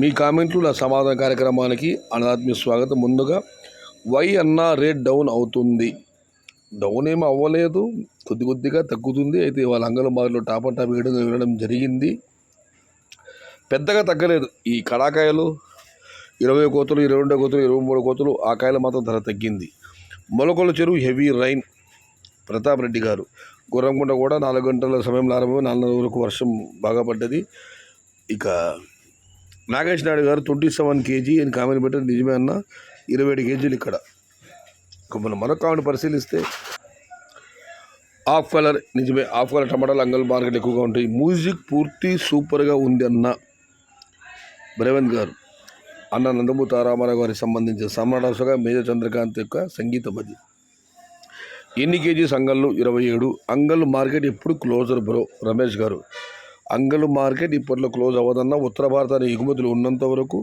మీ కామెంట్లు నా సమాధాన కార్యక్రమానికి అనాత్మీయ స్వాగతం. ముందుగా వై అన్న రేట్ డౌన్ అవుతుంది? డౌన్ ఏమి అవ్వలేదు, కొద్దిగా తగ్గుతుంది. అయితే వాళ్ళ అంగళ మార్లో టాప్ అండ్ టాప్ వేయడం జరిగింది. పెద్దగా తగ్గలేదు. ఈ కడాకాయలు 20 కోతలు, 22 కోతలు, 23 కోతలు ఆ కాయలు మాత్రం ధర తగ్గింది. మొలకొల చెరువు హెవీ రైన్. ప్రతాప్ రెడ్డి గారు గుర్రంకుంట కూడా 4 గంటల సమయంలో ఆరంభం, 4 వరకు వర్షం బాగా పడ్డది. ఇక నాగేష్ నాయుడు గారు 27 కేజీ అని కామెంట్ పెట్టారు. నిజమే అన్న, 27 కేజీలు ఇక్కడ. మనం మరొక కామెంట్ పరిశీలిస్తే ఆఫ్ కలర్, నిజమే, ఆఫ్ కలర్ టమాటాలు అంగల్ మార్కెట్ ఎక్కువగా ఉంటాయి. మ్యూజిక్ పూర్తి సూపర్గా ఉంది అన్న రేవంత్ గారు. అన్న నందమూరి తారామారావు గారికి సంబంధించిన సమ్రాటగా మేజర్ చంద్రకాంత్ యొక్క సంగీతం అది. ఎన్ని కేజీస్ అంగళ్ళు? 27. అంగళ్ళు మార్కెట్ ఎప్పుడు క్లోజర్ బ్రో? రమేష్ గారు, అంగళ్ళు మార్కెట్ ఇప్పట్లో క్లోజ్ అవ్వదన్న. ఉత్తర భారతానికి ఎగుమతులు ఉన్నంత వరకు,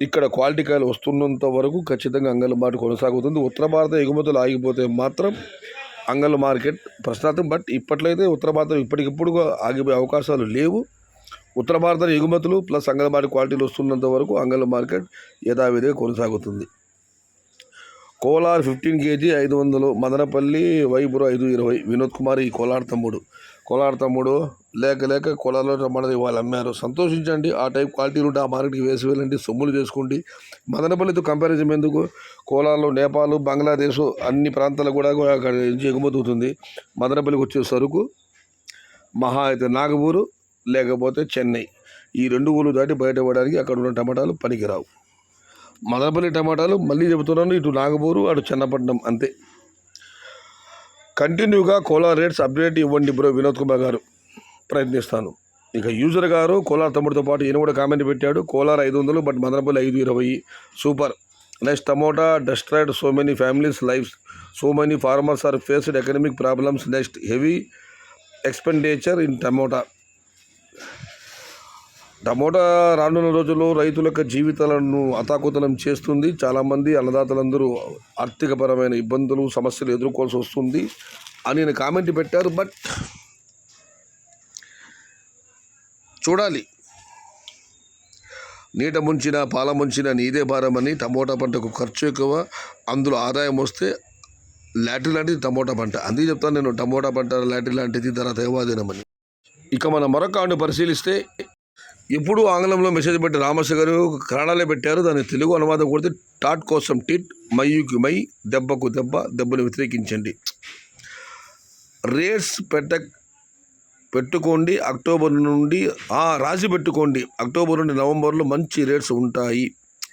ఇక్కడ క్వాలిటీ కాయలు వస్తున్నంత వరకు ఖచ్చితంగా అంగళ్ళు మార్కెట్ కొనసాగుతుంది. ఉత్తర భారత ఎగుమతులు ఆగిపోతే మాత్రం అంగళ్ళు మార్కెట్ ప్రశ్నార్థం. బట్ ఇప్పట్లయితే ఉత్తర భారతం ఇప్పటికిప్పుడు ఆగిపోయే అవకాశాలు లేవు. ఉత్తర భారత ఎగుమతులు ప్లస్ అంగళ్ళ మార్కెట్ క్వాలిటీలు వస్తున్నంత వరకు అంగళ్ళ మార్కెట్ యథావిధిగా కొనసాగుతుంది. కోలార్ 15 కేజీ 500. మదనపల్లి వైపురం 520. వినోద్ కుమార్, ఈ కోలార్ తమ్ముడు లేక కోలార్లో టమాటాలు వాళ్ళు అమ్మారు. సంతోషించండి. ఆ టైప్ క్వాలిటీ ఉంటే ఆ మార్కెట్కి వేసి వెళ్ళండి, సొమ్ములు చేసుకోండి. మదనపల్లితో కంపారిజన్ ఎందుకు? కోలార్లో నేపాల్, బంగ్లాదేశ్ అన్ని ప్రాంతాలకు కూడా అక్కడ నుంచి ఎగుమతి అవుతుంది. మదనపల్లికి వచ్చే సరుకు మహా అయితే నాగపూర్ లేకపోతే చెన్నై, ఈ 2 ఊళ్ళు దాటి బయట ఇవ్వడానికి అక్కడ ఉన్న టమాటాలు పనికిరావు. మదనపల్లి టమాటాలు మళ్ళీ చెబుతున్నాను, ఇటు నాగపూరు అటు చెన్నపట్నం అంతే. కంటిన్యూగా కోలార్ రేట్స్ అప్డేట్ ఇవ్వండి బ్రో వినోద్ కుమార్ గారు. ప్రయత్నిస్తాను. ఇక యూజర్ గారు కోలార్ తమ్ముడితో పాటు ఈయన కూడా కామెంట్ పెట్టాడు. Kolar 500 but Madanapalle 520. Super. Next tomato destroyed so many families lives, so many farmers are faced economic problems. Next heavy expenditure in tomato. Tomato రానున్న రోజుల్లో రైతుల యొక్క జీవితాలను అతాకుతలం చేస్తుంది. చాలామంది అన్నదాతలందరూ ఆర్థికపరమైన ఇబ్బందులు, సమస్యలు ఎదుర్కోవాల్సి వస్తుంది అని నేను కామెంట్ పెట్టారు. బట్ చూడాలి. నీట ముంచిన పాల ముంచిన నీదే భారమని. టమోటా పంటకు ఖర్చు ఎక్కువ, అందులో ఆదాయం వస్తే లాటరీ లాంటిది టమోటా పంట. అందుకే చెప్తాను నేను, టమోటా పంట లాటరీ లాంటిది, ధర దైవాధీనమని. ఇక మనం మరొక ఆవిడని పరిశీలిస్తే, ఎప్పుడు ఆంగ్లంలో మెసేజ్ పెట్టి రామస్య గారు కన్నడలో పెట్టారు. దాన్ని తెలుగు అనువాదం కొడితే టాట్ కోసం టిట్, మయ్యుకి మై, దెబ్బకు దెబ్బ, దెబ్బను వ్యతిరేకించండి. రేట్స్ పెట్టుకోండి అక్టోబర్ నుండి, రాసి పెట్టుకోండి. అక్టోబర్ నుండి నవంబర్లో మంచి రేట్స్ ఉంటాయి.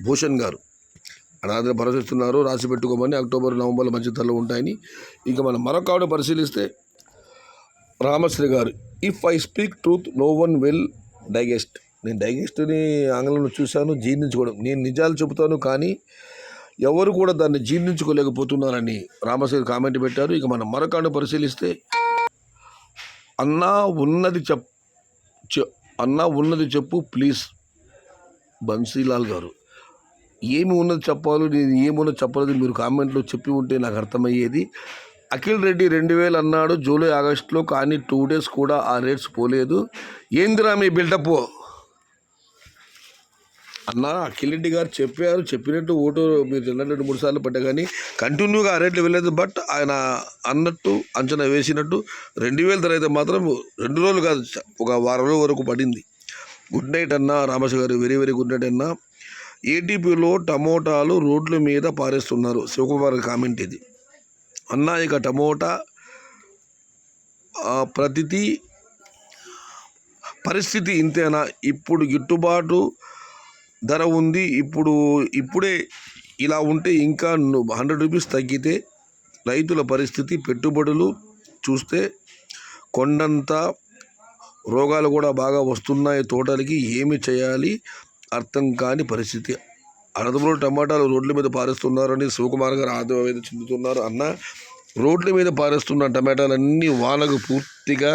భూషణ్ గారు అనాథ భరోసిస్తున్నారు, రాసి పెట్టుకోమని. అక్టోబర్ నవంబర్లో మంచి ధరలు ఉంటాయని. ఇక మనం మరొక ఆవిడ పరిశీలిస్తే Ramashri garu, if I speak truth no one will digest. నేను డైజెస్ట్ని ఆంగ్లంలో చూశాను, జీర్ణించుకోవడం. నేను నిజాలు చెబుతాను కానీ ఎవరు కూడా దాన్ని జీర్ణించుకోలేకపోతున్నారని రామశ్రీ కామెంట్ పెట్టారు. ఇక మనం మరొక పరిశీలిస్తే, అన్నా ఉన్నది చెప్పు ప్లీజ్. బన్సీలాల్ గారు, ఏమి ఉన్నది చెప్పాలి, నేను ఏమున్నది చెప్పలేదు, మీరు కామెంట్లో చెప్పి ఉంటే నాకు అర్థమయ్యేది. అఖిల్ రెడ్డి 2000 అన్నాడు జూలై ఆగస్టులో, కానీ 2 డేస్ కూడా ఆ రేట్స్ పోలేదు. ఏందిరా మీ బిల్డప్ అన్న? అఖిల్ రెడ్డి గారు చెప్పినట్టు ఓటు మీరు 2-3 సార్లు పడ్డా కానీ కంటిన్యూగా ఆ రేట్లు వెళ్ళలేదు. బట్ ఆయన అన్నట్టు అంచనా వేసినట్టు 2000 ధర అయితే మాత్రం 2 రోజులు కాదు, ఒక వారం రోజుల వరకు పడింది. గుడ్ నైట్ అన్న రామేశ్వర గారు, వెరీ వెరీ గుడ్ నైట్ అన్న. ఏటీపీలో టమోటాలు రోడ్ల మీద పారేస్తున్నారు. శివకుమార్ కామెంట్ ఇది. అన్న ఇక టమోటా పరిస్థితి ఇంతేనా? ఇప్పుడు గిట్టుబాటు ధర ఉంది, ఇప్పుడే ఇలా ఉంటే ఇంకా 100 రూపీస్ తగ్గితే రైతుల పరిస్థితి. పెట్టుబడులు చూస్తే కొండంత రోగాలు కూడా బాగా వస్తున్నాయి తోటలకి. ఏమి చేయాలి అర్థం కాని పరిస్థితి. అనంతపురం టమాటాలు రోడ్ల మీద పారేస్తున్నారని శివకుమార్ గారు ఆవేదన చెందుతున్నారు. అన్న, రోడ్ల మీద పారేస్తున్న టమాటాలన్నీ వానకు పూర్తిగా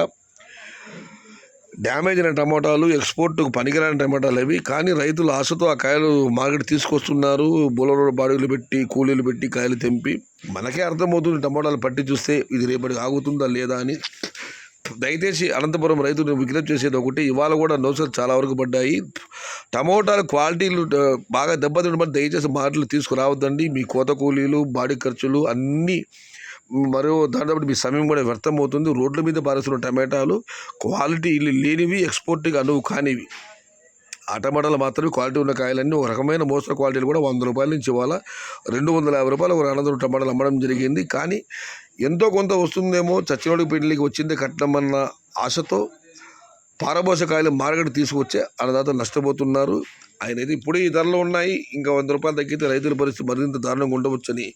డ్యామేజ్ అయిన టమాటాలు, ఎక్స్పోర్ట్కు పనికిరాని టమాటాలు అవి. కానీ రైతులు ఆశతో ఆ కాయలు మార్కెట్ తీసుకొస్తున్నారు. బోలెరో బాడీలు పెట్టి, కూలీలు పెట్టి కాయలు తెంపి. మనకే అర్థమవుతుంది టమాటాలు పట్టి చూస్తే ఇది రేపటికి ఆగుతుందా లేదా అని. దయచేసి అనంతపురం రైతులను విజ్ఞప్తి చేసేది ఒకటి, ఇవాళ కూడా నౌసలు చాలా వరకు పడ్డాయి. టమోటాల క్వాలిటీలు బాగా దెబ్బతింటే దయచేసి మార్కెట్లు తీసుకురావద్దండి. మీ కోత కూలీలు, బాడీ ఖర్చులు అన్నీ మరో దాంతో మీ సమయం కూడా వ్యర్థమవుతుంది. రోడ్ల మీద పారేస్తున్న టమాటాలు క్వాలిటీ లేనివి, ఎక్స్పోర్ట్కి అనువు కానివి. ఆ టమాటాలు మాత్రమే క్వాలిటీ ఉన్న కాయలన్నీ ఒక రకమైన మోస్తరు క్వాలిటీలు కూడా 100 రూపాయల నుంచి ఇవాళ 250 రూపాయలు ఒక అనంతరం టమాటాలు అమ్మడం జరిగింది. కానీ ఎంతో కొంత వస్తుందేమో, చచ్చినోడికి పెళ్లికి వచ్చిందే కట్నమన్న ఆశతో పారబోసకాయలు మార్కెట్ తీసుకొచ్చే అన్నదాతలు నష్టపోతున్నారు. ఆయన అయితే ఇప్పుడే ఈ ధరలు ఉన్నాయి, ఇంకా 100 రూపాయలు తగ్గితే రైతుల పరిస్థితి మరింత దారుణంగా ఉండవచ్చని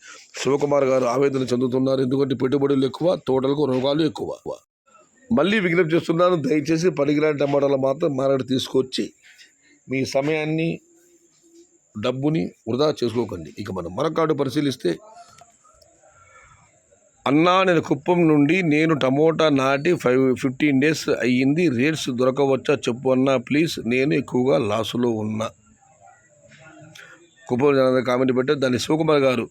శివకుమార్ గారు ఆవేదన చెందుతున్నారు. ఎందుకంటే పెట్టుబడులు ఎక్కువ, తోటలకు రోగాలు ఎక్కువ. మళ్ళీ విజ్ఞప్తి చేస్తున్నాను, దయచేసి పనికిరాని టమాటాలు మాత్రం మార్కెట్ తీసుకొచ్చి మీ సమయాన్ని, డబ్బుని వృధా చేసుకోకండి. ఇక మనం మరొకటి పరిశీలిస్తే, అన్నా నేను కుప్పం నుండి నేను టమోటా నాటి 15 డేస్ అయ్యింది, రేట్స్ దొరకవచ్చా చెప్పు అన్నా ప్లీజ్, నేను ఎక్కువగా లాసులో ఉన్నా. కుప్పం జనాన్ని కామెంట్ పెట్టారు. దాన్ని శివకుమార్ గారు,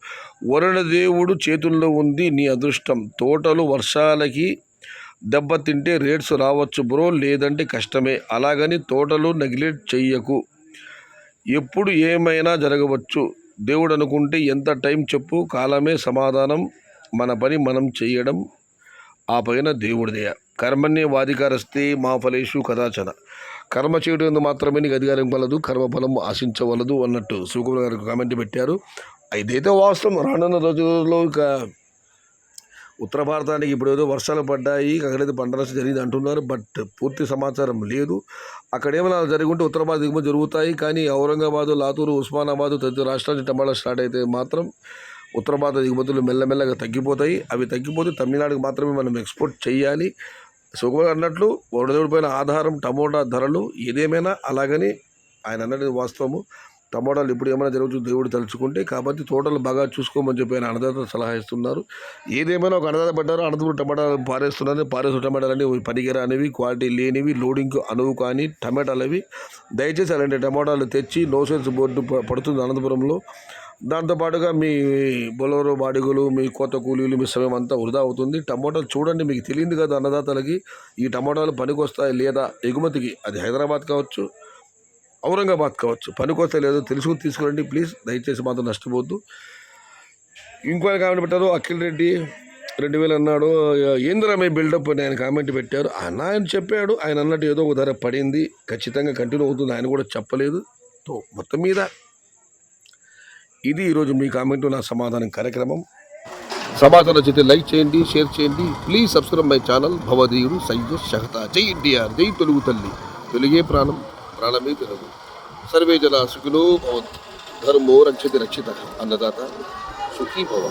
వరుణ దేవుడు చేతుల్లో ఉంది నీ అదృష్టం, తోటలు వర్షాలకి దెబ్బతింటే రేట్స్ రావచ్చు బ్రో, లేదంటే కష్టమే. అలాగని తోటలు నెగ్లెక్ట్ చెయ్యకు, ఎప్పుడు ఏమైనా జరగవచ్చు. దేవుడు అనుకుంటే ఎంత టైం చెప్పు, కాలమే సమాధానం, మన పని మనం చేయడం, ఆ పైన దేవుడిదయ. కర్మణ్య వాధికారస్తే మా ఫలేషు కదాచన, కర్మ చేయడం మాత్రమే నీకు అధికారం కలదు, కర్మఫలం ఆశించవలదు అన్నట్టు శివకుమార్ గారికి కామెంట్ పెట్టారు. ఇదైతే వాస్తవం. రానున్న రోజుల్లో ఇక ఉత్తర భారతానికి ఇప్పుడు ఏదో వర్షాలు పడ్డాయి, అక్కడైతే పంట నష్టం జరిగింది అంటున్నారు. బట్ పూర్తి సమాచారం లేదు. అక్కడ ఏమైనా జరుగుంటే ఉత్తర భారత దిగుమతి జరుగుతాయి. కానీ ఔరంగాబాదు, లాతూరు, ఉస్మానాబాదు తదితర రాష్ట్రాల నుంచి టమాటా స్టార్ట్ అయితే మాత్రం ఉత్తర భారత దిగుమతులు మెల్లమెల్లగా తగ్గిపోతాయి. అవి తగ్గిపోతే తమిళనాడుకి మాత్రమే మనం ఎక్స్పోర్ట్ చేయాలి. సుకుమార్ అన్నట్లు వరుణదేవుడి పైన ఆధారం టమోటా ధరలు. ఏదేమైనా అలాగని ఆయన అన్నది వాస్తవము. టమోటాలు ఇప్పుడు ఏమైనా జరుగుతుంది దేవుడు తలుచుకుంటే. కాబట్టి తోటలు బాగా చూసుకోమని చెప్పి ఆయన అన్నదాతలు సలహా ఇస్తున్నారు. ఏదేమైనా ఒక అన్నదాత పడ్డారు, అనంతపురం టమాటాలు పారేస్తున్నారు. పారేస్తున్న టమాటాలు అనేవి పనికిరా అనేవి, క్వాలిటీ లేనివి, లోడింగ్ అనువు కానీ టమాటాలు అవి. దయచేసి అలాంటి టమాటాలు తెచ్చి నోసెన్స్ బోర్డు పడుతుంది అనంతపురంలో. దాంతోపాటుగా మీ బొలరో బాడిగలు, మీ కోత కూలీలు, మీ సమయం అంతా వృధా అవుతుంది. టమోటాలు చూడండి, మీకు తెలియదు కదా అన్నదాతలకి ఈ టమోటాలు పనికొస్తాయి లేదా ఎగుమతికి. అది హైదరాబాద్ కావచ్చు, ఔరంగాబాద్ కావచ్చు, పనికొస్తాయి లేదో తెలుసుకుని తీసుకురండి ప్లీజ్. దయచేసి మాత్రం నష్టపోద్దు. ఇంకొక కామెంట్ పెట్టారు, అఖిల్ రెడ్డి 2000 అన్నాడు, ఏందిరా మీ బిల్డప్ అని ఆయన కామెంట్ పెట్టారు. ఆయన చెప్పాడు, ఆయన అన్నట్టు ఏదో ఒక ధర పడింది, ఖచ్చితంగా కంటిన్యూ అవుతుంది, ఆయన కూడా చెప్పలేదు. మొత్తం మీద ఇది ఈరోజు మీ కామెంట్ నా సమాధానం కార్యక్రమం. సమాచారం నచ్చితే లైక్ చేయండి, షేర్ చేయండి. Please subscribe my channel. భవదీయుడు సయ్యద్ షహతా. జై ఎన్టీఆర్, జై తెలుగు తల్లి, తెలుగే ప్రాణం, ప్రాణమే తెలుగు. సర్వే జన సుఖినో భవంతు, ధర్మో రక్షతి రక్షిత. అన్నదాత సుఖీ భవ.